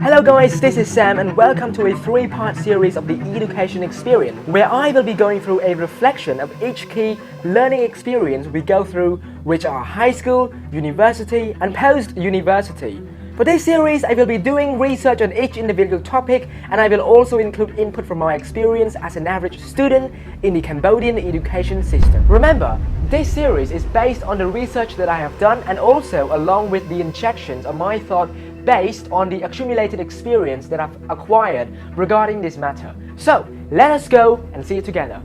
Hello guys, this is Sam and welcome to a three-part series of the education experience where I will be going through a reflection of each key learning experience we go through, which are high school, university and post-university. For this series, I will be doing research on each individual topic and I will also include input from my experience as an average student in the Cambodian education system. Remember, this series is based on the research that I have done and also along with the injections of my thought based on the accumulated experience that I've acquired regarding this matter. So, let us go and see it together.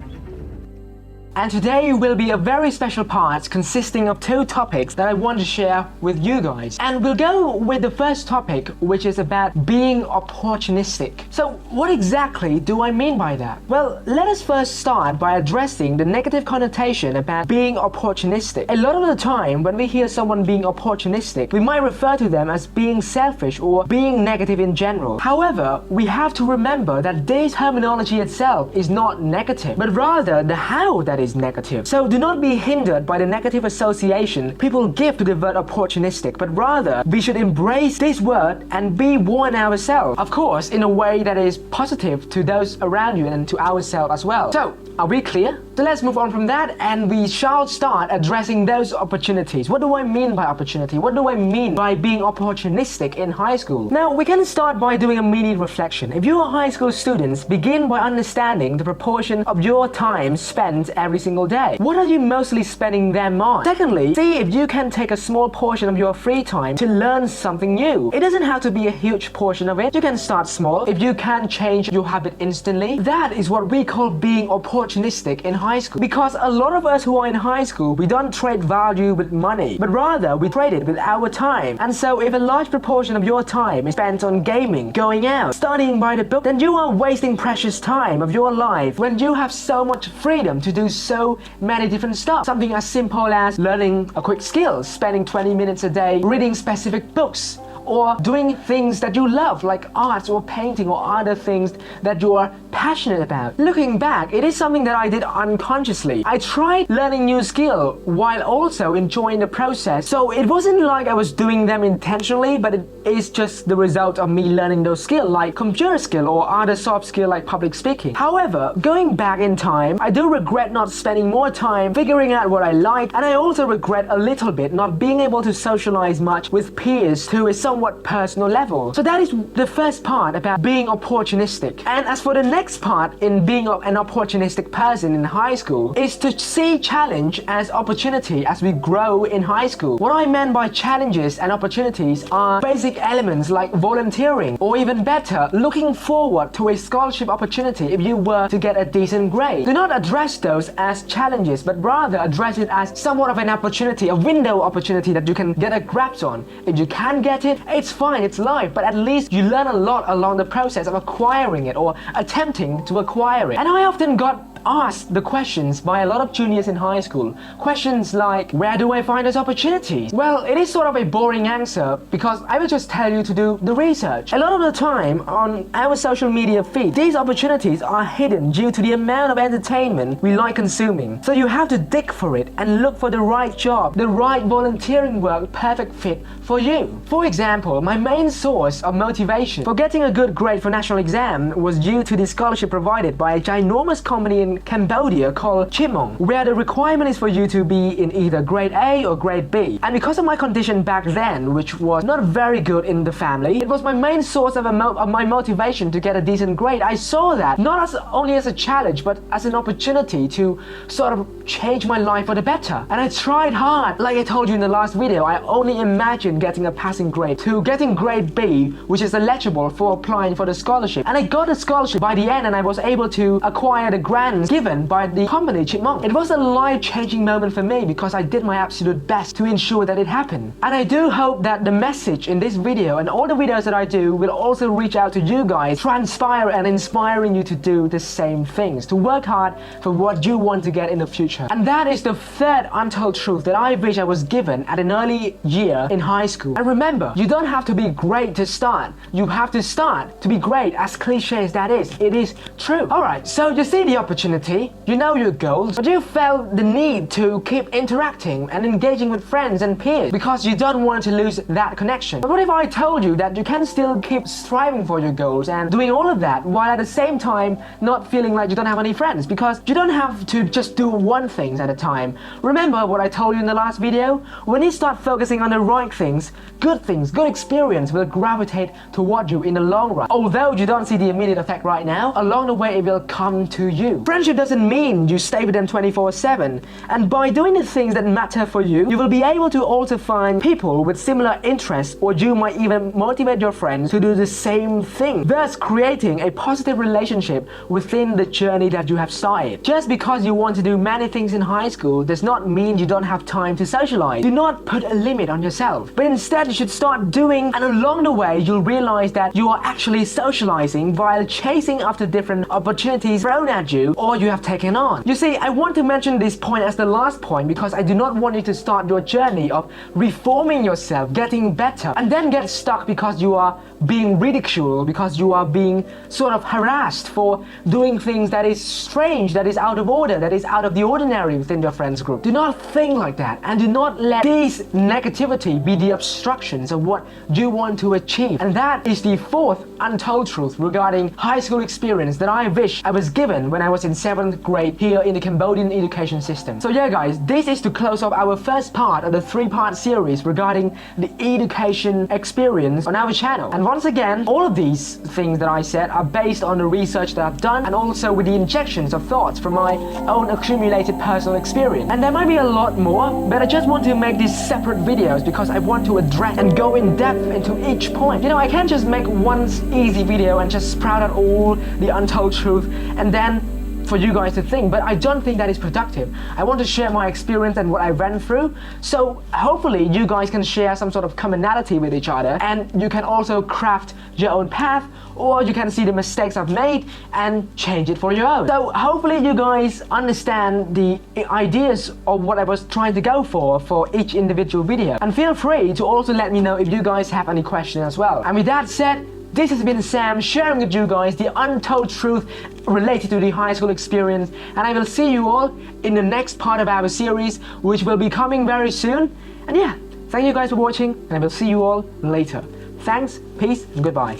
And today will be a very special part consisting of two topics that I want to share with you guys. And we'll go with the first topic, which is about being opportunistic. So what exactly do I mean by that? Well, let us first start by addressing the negative connotation about being opportunistic. A lot of the time when we hear someone being opportunistic, we might refer to them as being selfish or being negative in general. However, we have to remember that this terminology itself is not negative, but rather the how that is negative. So do not be hindered by the negative association people give to the word opportunistic, but rather we should embrace this word and be one ourselves. Of course, in a way that is positive to those around you and to ourselves as well. So, are we clear? So let's move on from that and we shall start addressing those opportunities. What do I mean by opportunity? What do I mean by being opportunistic in high school? Now, we can start by doing a mini reflection. If you are high school students, begin by understanding the proportion of your time spent every single day. What are you mostly spending them on? Secondly, see if you can take a small portion of your free time to learn something new. It doesn't have to be a huge portion of it. You can start small. If you can't change your habit instantly, that is what we call being opportunistic in high school. Because a lot of us who are in high school, we don't trade value with money, but rather we trade it with our time. And so if a large proportion of your time is spent on gaming, going out, studying by the book, then you are wasting precious time of your life when you have so much freedom to do so many different stuff. Something as simple as learning a quick skill, spending 20 minutes a day reading specific books, or doing things that you love like arts or painting or other things that you are passionate about. Looking back, it is something that I did unconsciously. I tried learning new skill while also enjoying the process. So it wasn't like I was doing them intentionally, but it is just the result of me learning those skills like computer skill or other soft skill like public speaking. However, going back in time, I do regret not spending more time figuring out what I like, and I also regret a little bit not being able to socialize much with peers to a somewhat personal level. So that is the first part about being opportunistic. And as for the next part in being an opportunistic person in high school is to see challenge as opportunity as we grow in high school. What I meant by challenges and opportunities are basic elements like volunteering, or even better, looking forward to a scholarship opportunity if you were to get a decent grade. Do not address those as challenges, but rather address it as somewhat of an opportunity, a window opportunity that you can get a grasp on. If you can get it, it's fine, it's life, but at least you learn a lot along the process of acquiring it or attempting to acquire it. And I often got asked the questions by a lot of juniors in high school. Questions like, where do I find those opportunities? Well, it is sort of a boring answer because I will just tell you to do the research. A lot of the time on our social media feed, these opportunities are hidden due to the amount of entertainment we like consuming. So you have to dig for it and look for the right job, the right volunteering work, perfect fit for you. For example, my main source of motivation for getting a good grade for national exam was due to the scholarship provided by a ginormous company in Cambodia called Chimong, where the requirement is for you to be in either grade A or grade B. And because of my condition back then, which was not very good in the family, it was my main source of my motivation to get a decent grade. I saw that not as only as a challenge, but as an opportunity to sort of change my life for the better. And I tried hard. Like I told you in the last video, I only imagined getting a passing grade to getting grade B, which is eligible for applying for the scholarship. And I got a scholarship by the end and I was able to acquire the grant given by the company Chipmunk. It was a life-changing moment for me because I did my absolute best to ensure that it happened. And I do hope that the message in this video and all the videos that I do will also reach out to you guys, transpire and inspiring you to do the same things, to work hard for what you want to get in the future. And that is the third untold truth that I wish I was given at an early year in high school. And remember, you don't have to be great to start. You have to start to be great, as cliche as that is. It is true. Alright, so you see the opportunity opportunity, you know your goals, but you felt the need to keep interacting and engaging with friends and peers because you don't want to lose that connection. But what if I told you that you can still keep striving for your goals and doing all of that while at the same time not feeling like you don't have any friends? Because you don't have to just do one thing at a time. Remember what I told you in the last video? When you start focusing on the right things, good experience will gravitate toward you in the long run. Although you don't see the immediate effect right now, along the way it will come to you. Friendship doesn't mean you stay with them 24/7, and by doing the things that matter for you, you will be able to also find people with similar interests, or you might even motivate your friends to do the same thing, thus creating a positive relationship within the journey that you have started. Just because you want to do many things in high school does not mean you don't have time to socialize. Do not put a limit on yourself, but instead you should start doing, and along the way you'll realize that you are actually socializing while chasing after different opportunities thrown at you or you have taken on. You see, I want to mention this point as the last point because I do not want you to start your journey of reforming yourself, getting better, and then get stuck because you are being ridiculed, because you are being sort of harassed for doing things that is strange, that is out of order, that is out of the ordinary within your friends group. Do not think like that, and do not let these negativity be the obstructions of what you want to achieve. And that is the fourth untold truth regarding high school experience that I wish I was given when I was in 7th grade here in the Cambodian education system. So yeah guys, this is to close off our first part of the 3-part series regarding the education experience on our channel. And once again, all of these things that I said are based on the research that I've done and also with the injections of thoughts from my own accumulated personal experience. And there might be a lot more, but I just want to make these separate videos because I want to address and go in depth into each point. You know, I can't just make one easy video and just sprout out all the untold truth and then for you guys to think, but I don't think that is productive. I want to share my experience and what I went through, so hopefully you guys can share some sort of commonality with each other, and you can also craft your own path, or you can see the mistakes I've made and change it for your own. So hopefully you guys understand the ideas of what I was trying to go for each individual video, and feel free to also let me know if you guys have any questions as well. And with that said, this has been Sam sharing with you guys the untold truth related to the high school experience, and I will see you all in the next part of our series, which will be coming very soon. And yeah, thank you guys for watching, and I will see you all later. Thanks, peace, and goodbye.